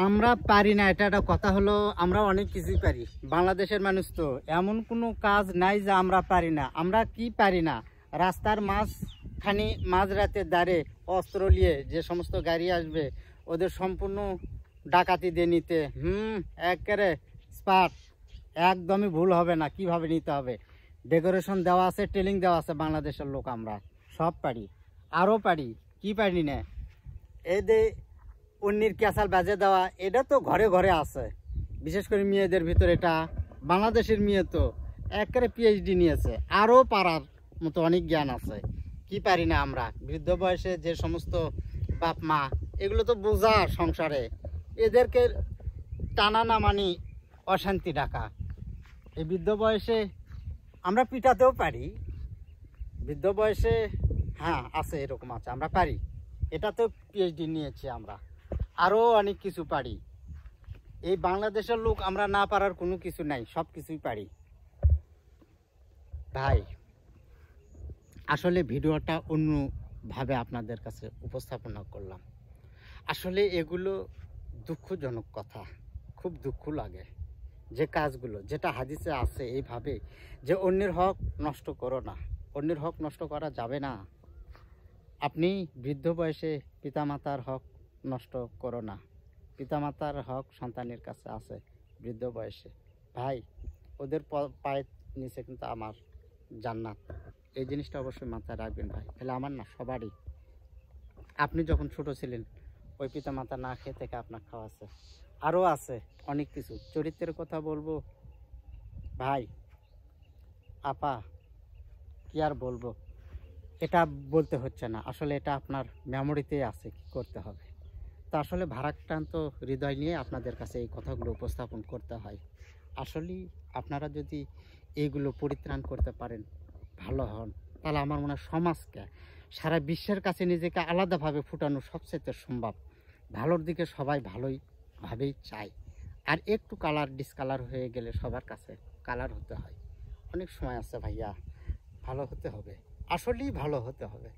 আমরা পারি না এটা একটা কথা হলো, আমরা অনেক কিছুই পারি। বাংলাদেশের মানুষ তো এমন কোনো কাজ নাই যে আমরা পারি না। আমরা কি পারি না, রাস্তার মাঝখানে মাঝরাতে দাঁড়ে অস্ত্র নিয়ে যে সমস্ত গাড়ি আসবে ওদের সম্পূর্ণ ডাকাতি দিয়ে নিতে একেবারে স্পাট, একদমই ভুল হবে না। কিভাবে নিতে হবে ডেকোরেশন দেওয়া আছে, ট্রেনিং দেওয়া আছে। বাংলাদেশের লোক আমরা সব পারি, আরও পারি। কি পারি না, এদের অন্যের ক্যাসাল বাজে দেওয়া, এটা তো ঘরে ঘরে আছে। বিশেষ করে মেয়েদের ভিতরে এটা, বাংলাদেশের মেয়ে তো একেবারে পিএইচডি নিয়েছে, আরও পারার মতো অনেক জ্ঞান আছে। কি পারি না আমরা, বৃদ্ধ বয়সে যে সমস্ত বাপ মা, এগুলো তো বোঝা সংসারে, এদেরকে টানা না মানি অশান্তি ডাকা। এই বৃদ্ধ বয়সে আমরা পিটাতেও পারি, বৃদ্ধ বয়সে হ্যাঁ আছে, এরকম আছে, আমরা পারি। এটা তো পিএইচডি নিয়েছি আমরা, আরও অনেক কিছু পারি। এই বাংলাদেশের লোক আমরা না পারার কোনো কিছু নাই, সব কিছুই পারি। ভাই আসলে ভিডিওটা অন্যভাবে আপনাদের কাছে উপস্থাপনা করলাম। আসলে এগুলো দুঃখজনক কথা, খুব দুঃখ লাগে যে কাজগুলো, যেটা হাদিসে আছে এইভাবে যে অন্যের হক নষ্ট করো না। অন্যের হক নষ্ট করা যাবে না। আপনি বৃদ্ধ বয়সে পিতামাতার হক নষ্ট করো না। পিতামাতার হক সন্তানের কাছে আছে বৃদ্ধ বয়সে। ভাই ওদের পায়ের নিচে কিন্তু আমার জান্নাত, এই জিনিসটা অবশ্যই মাথায় রাখবেন ভাই। তাহলে আমার না, সবারই। আপনি যখন ছোট ছিলেন ওই পিতামাতা না খেয়ে থেকে আপনার খাওয়াছে, আরও আছে অনেক কিছু। চরিত্রের কথা বলবো ভাই, আপা কি আর বলবো, এটা বলতে হচ্ছে না। আসলে এটা আপনার মেমোরিতেই আছে, কি করতে হবে। তো আসলে ভারাক্রান্ত হৃদয় নিয়ে আপনাদের কাছে এই কথাগুলো উপস্থাপন করতে হয়। আসলেই আপনারা যদি এইগুলো পরিত্রাণ করতে পারেন, ভালো হন, তাহলে আমার মনে হয় সমাজকে, সারা বিশ্বের কাছে নিজেকে আলাদাভাবে ফুটানো সবচেয়ে সম্ভব। ভালোর দিকে সবাই ভালোইভাবেই চায়। আর একটু কালার ডিসকালার হয়ে গেলে সবার কাছে কালার হতে হয়। অনেক সময় আছে ভাইয়া, ভালো হতে হবে, আসলেই ভালো হতে হবে।